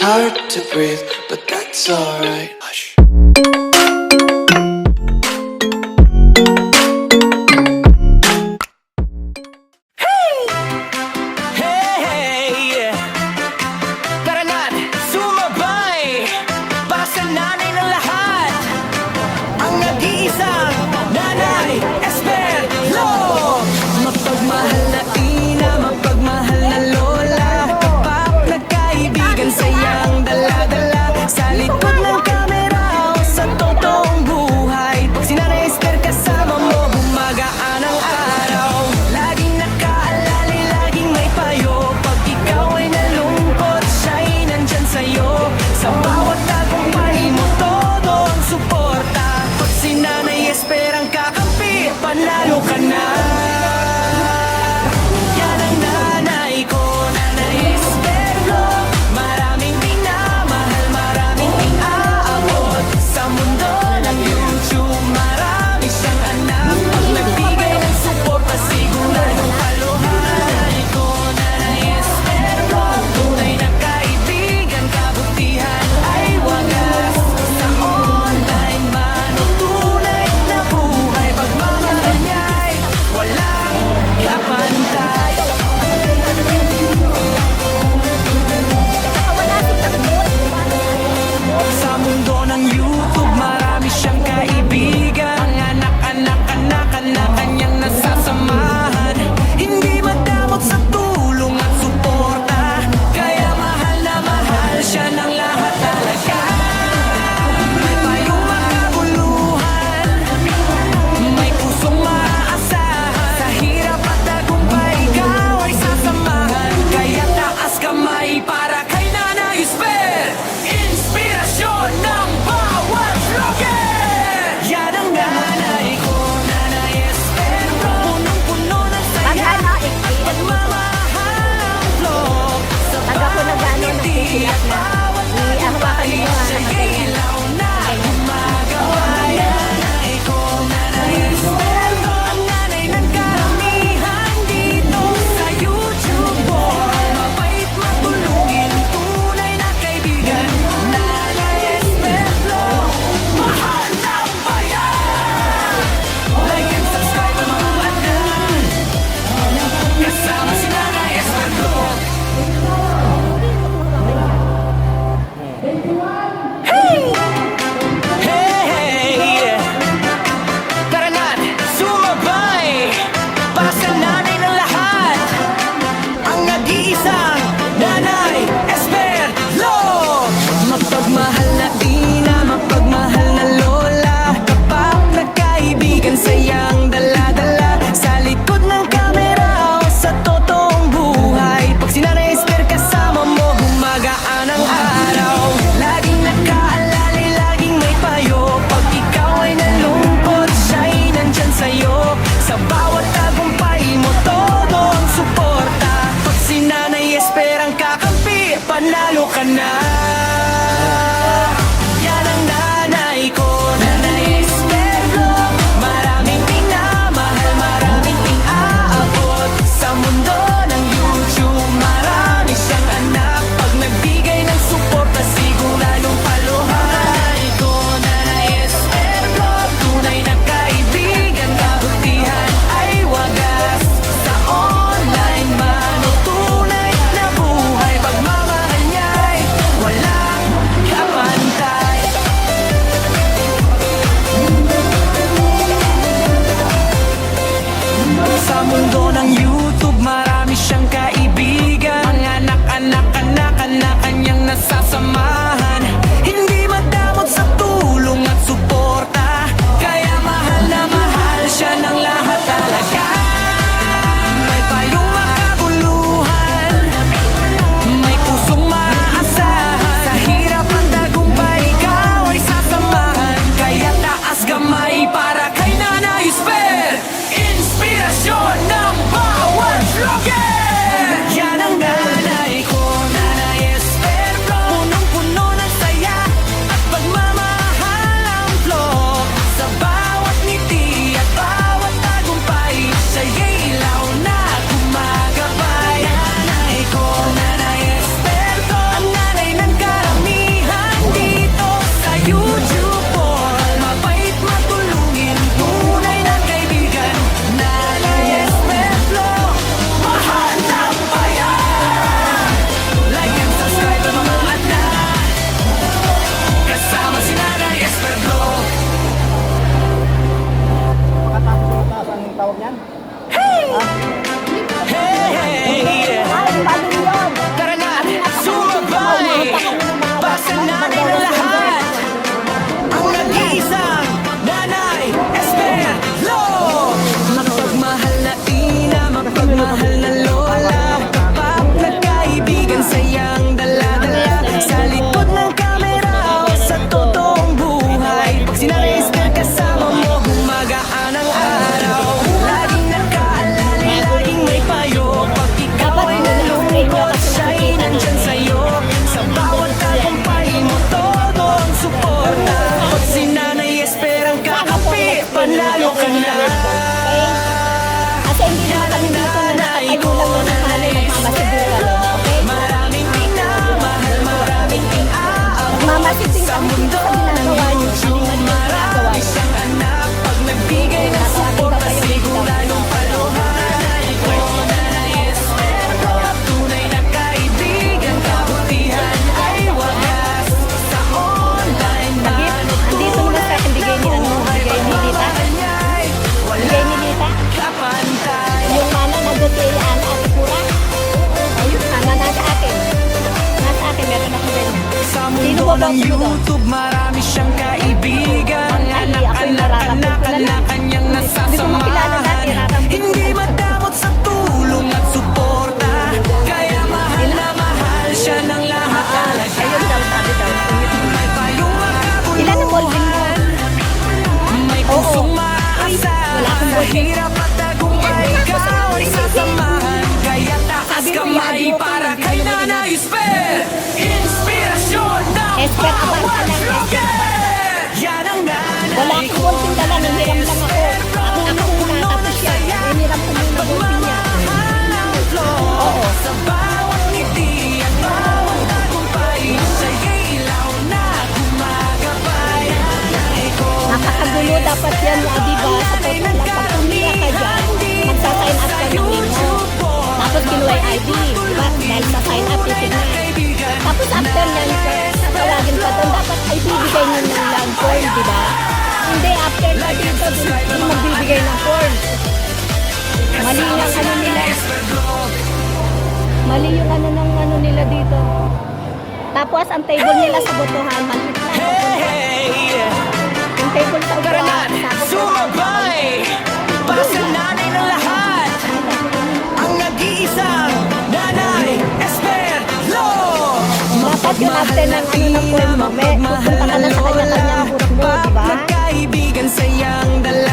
hard to breathe, but that's alright. Hush. Panalo ka na. Yan ang nanay ko, Nanay Esperlo. Maraming minamahal, maraming inaabot. Sa mundo ng YouTube, marami siyang anak. Pag nagbigay ng suporta, sigurado kaluhan ko, Nanay Esperlo. Tunay na kaibigan, kabutihan ay wagas. Sa online man o tunay na buhay, pagmamahal niya'y walang kapantay. Sa mundo ng YouTube, marami siyang kaibigan. Ang anak-anak, anak-anak, kanyang nasasamahan. Hindi madamot sa tulong at suporta, kaya mahal na mahal siya ng lahat talaga. May payong makaguluhan, may pusong maaasahan. Sa hirap at tagumpay, ikaw ay sasamahan. Kaya taas kamay para kay Nanay Esper, inspirasyon ng bawat vlogger. Yan ang nanay ko, Nanay Esper. Punong-puno ng saya at pagmamahal ang vlog. Sa bawat ngiti at bawat tagumpay, siya'y ilaw na gumagawa. Nanay ko, Nanay Esper, ang nanay ng karamihan dito sa YouTube boy. Mabait, matulungin, tunay na kaibigan. Nanay Esper, mahal ng bayan. Like and subscribe ang mga anak. Kasama si Nanay Esper. Hey! Hey! Tara na't sumabay, basta nanay ng lahat, ang nag-iisang Nanay Esper. Mapagmahal na ina, mapagmahal na lola, kapag nagkaibigan sayang dala-dala. Sa likod ng kamera o sa totoong buhay, pag si Nanay Esper kasama mo, gumagaan ang araw. Laging nakaalala, laging may payo. Pag ikaw ay nalungkot, siya'y nandyan sa'yo. Sa bawat tagumpay mo, todo ang suporta. Pag si Nanay Esper ang kakampi, panalo ka na. Yan ang nanay ko, Nanay Esper. Maraming minamahal, maraming inaabot. Sa mundo ng YouTube, marami siyang anak. Pag nagbigay ng suporta, siguradong paluhan ko, Nanay Esper. Tunay na kaibigan, kabutihan ay wagas. Sa online man o tunay na buhay, pagmamahal niya'y walang kapantay. Sa mundo ng YouTube, marami siyang kaibigan. Ang anak-anak, anak-anak, kanyang nasasamahan. Hindi madamot sa tulong at suporta, kaya mahal na mahal siya ng lahat talaga. May payong makaguluhan, may pusong maaasahan. Sa hirap at tagumpay, ikaw ay sasamahan. Kaya taas kamay para kay Nanay Esper, inspirasyon ng bawat vlogger. Yan ang nanay ko, Nanay Esper. Punong-puno ng YouTube, marami siyang kaibigan. Mga anak-anak, kanyang nasasamahan. Hindi madamot sa tulong at suporta, kaya mahal na mahal siya ng lahat talaga. May payong makabuluhan, may pusong maasa. Sa hirap at tagumpay, ikaw ay sasamahan. Kaya taas kamay para kay Nanay Esper. Inspirasyon ng Esper, abang ka lang, rocket. Yan ang nanay Wala akong ko. ballpen dala, nanghiram lang ako. Ako muna, tapos siya. Nanghiram ko muna ballpen niya. Oo. Sa bawat ngiti at bawat tagumpay, siya'y ilaw na gumagabay. Nanay ko, Napakagulo dapat yan, diba? Support lang. Pag umiyak ka dyan, magsa-sign up ka ng imo. Tapos kinuha yung ID, diba? Dahil sa sign up, titignan. Tapos after yan, tawagin ka doon, dapat ay bibigay nyo ng lang form, diba? Hindi, after ka dito, doon magbibigay ng form. Mali yung ano nila. Mali yung ano nila dito. Tapos ang table nila sa botohan, maliit lang. hey, Yung table sa tara na, botohan, sa botohan. sumabay. Basta nanay ng lahat, ang nag-iisang Nanay Esper Lo. Dapat yung after ng ano ng form mo, may pupunta ka na sa kanya-kanyang group mo, diba? Magkaibigan sayang dalawa.